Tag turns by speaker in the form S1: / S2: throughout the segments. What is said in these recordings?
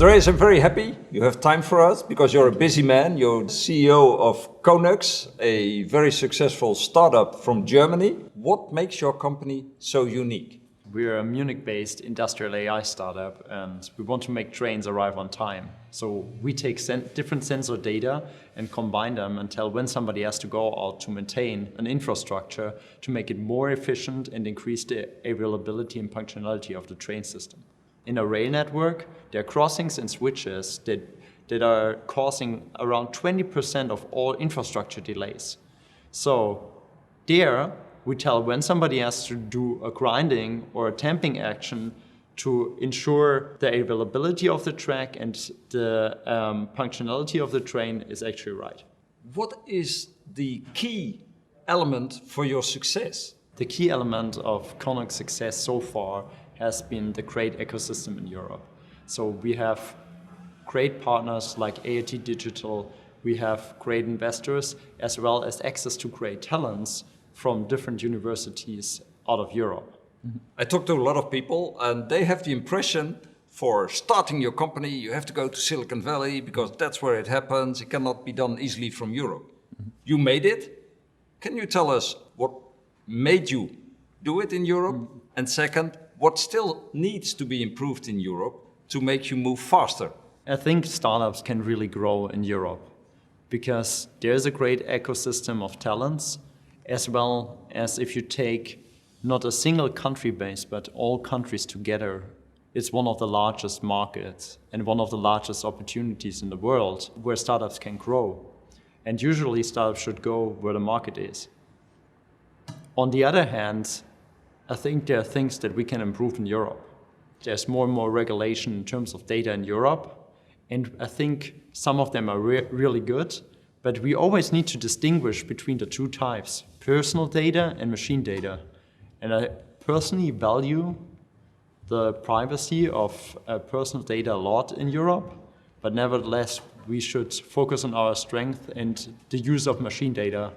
S1: Andreas, I'm very happy you have time for us because you're a busy man. You're the CEO of KONUX, a very successful startup from Germany. What makes your company so unique?
S2: We're a Munich-based industrial AI startup and we want to make trains arrive on time. So we take different sensor data and combine them and tell when somebody has to go out to maintain an infrastructure to make it more efficient and increase the availability and functionality of the train system. In a rail network, there are crossings and switches that are causing around 20% of all infrastructure delays. So there, we tell when somebody has to do a grinding or a tamping action to ensure the availability of the track and the functionality of the train is actually right.
S1: What is the key element for your success?
S2: The key element of KONUX success so far has been the great ecosystem in Europe. So we have great partners like AIT Digital, we have great investors, as well as access to great talents from different universities out of Europe.
S1: I talked to a lot of people and they have the impression for starting your company, you have to go to Silicon Valley because that's where it happens. It cannot be done easily from Europe. You made it. Can you tell us what made you do it in Europe? And second, what still needs to be improved in Europe to make you move faster?
S2: I think startups can really grow in Europe because there's a great ecosystem of talents, as well as if you take not a single country base, but all countries together, it's one of the largest markets and one of the largest opportunities in the world where startups can grow. And usually startups should go where the market is. On the other hand, I think there are things that we can improve in Europe. There's more and more regulation in terms of data in Europe, and I think some of them are really good, but we always need to distinguish between the two types, personal data and machine data. And I personally value the privacy of personal data a lot in Europe, but nevertheless, we should focus on our strength and the use of machine data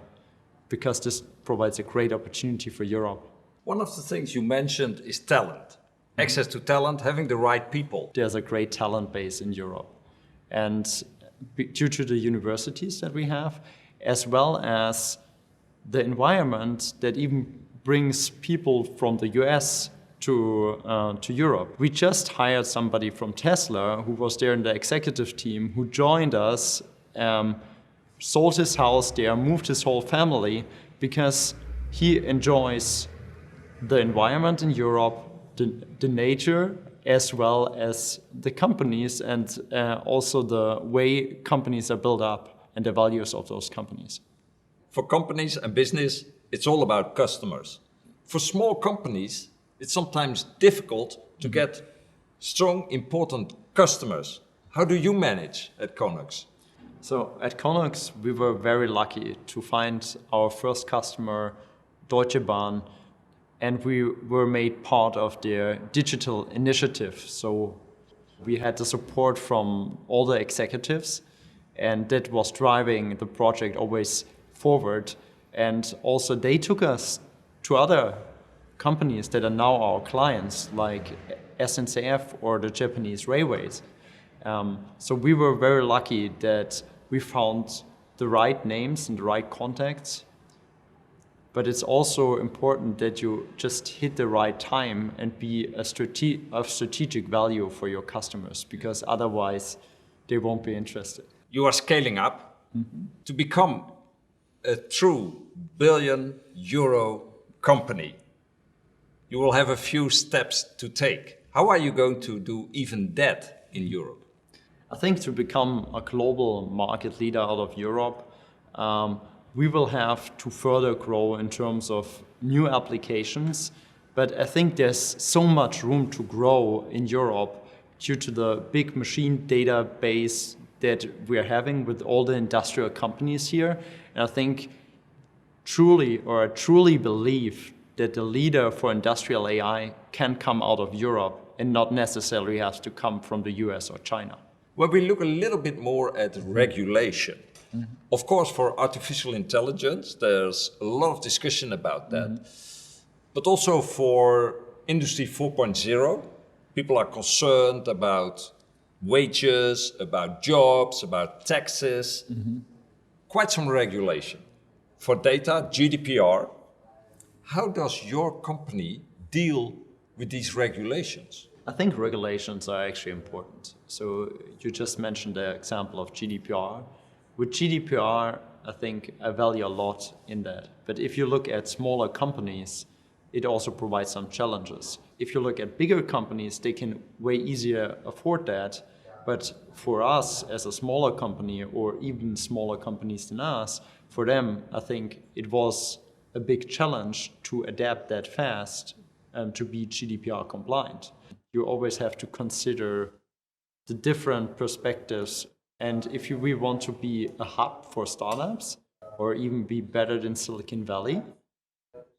S2: because this provides a great opportunity for Europe.
S1: One of the things you mentioned is talent. Access to talent, having the right people.
S2: There's a great talent base in Europe. And due to the universities that we have, as well as the environment that even brings people from the US to Europe. We just hired somebody from Tesla who was there in the executive team who joined us, sold his house there, moved his whole family because he enjoys the environment in Europe, the nature, as well as the companies and also the way companies are built up and the values of those companies.
S1: For companies and business, it's all about customers. For small companies, it's sometimes difficult to get strong, important customers. How do you manage at KONUX?
S2: So at KONUX, we were very lucky to find our first customer, Deutsche Bahn, and we were made part of their digital initiative. So we had the support from all the executives, and that was driving the project always forward. And also they took us to other companies that are now our clients, like SNCF or the Japanese Railways. So we were very lucky that we found the right names and the right contacts. But it's also important that you just hit the right time and be of strategic value for your customers, because otherwise they won't be interested.
S1: You are scaling up to become a true billion-euro company. You will have a few steps to take. How are you going to do even that in Europe?
S2: I think to become a global market leader out of Europe, we will have to further grow in terms of new applications, but I think there's so much room to grow in Europe due to the big machine database that we're having with all the industrial companies here. And I think I truly believe that the leader for industrial AI can come out of Europe and not necessarily has to come from the US or China.
S1: When we look a little bit more at regulation, of course, for artificial intelligence, there's a lot of discussion about that. But also for Industry 4.0, people are concerned about wages, about jobs, about taxes, quite some regulation. For data, GDPR. How does your company deal with these regulations?
S2: I think regulations are actually important. So you just mentioned the example of GDPR. With GDPR, I think I value a lot in that. But if you look at smaller companies, it also provides some challenges. If you look at bigger companies, they can way easier afford that. But for us as a smaller company, or even smaller companies than us, for them, I think it was a big challenge to adapt that fast and to be GDPR compliant. You always have to consider the different perspectives. And if we want to be a hub for startups, or even be better than Silicon Valley,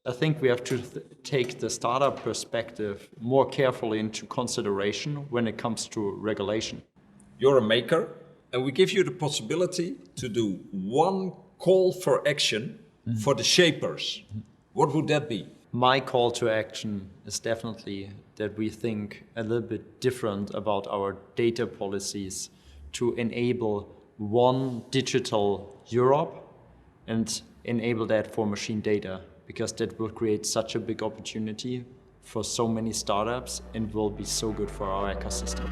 S2: I think we have to take the startup perspective more carefully into consideration when it comes to regulation.
S1: You're a maker, and we give you the possibility to do one call for action for the shapers. What would that be?
S2: My call to action is definitely that we think a little bit different about our data policies to enable one digital Europe and enable that for machine data, because that will create such a big opportunity for so many startups and will be so good for our ecosystem.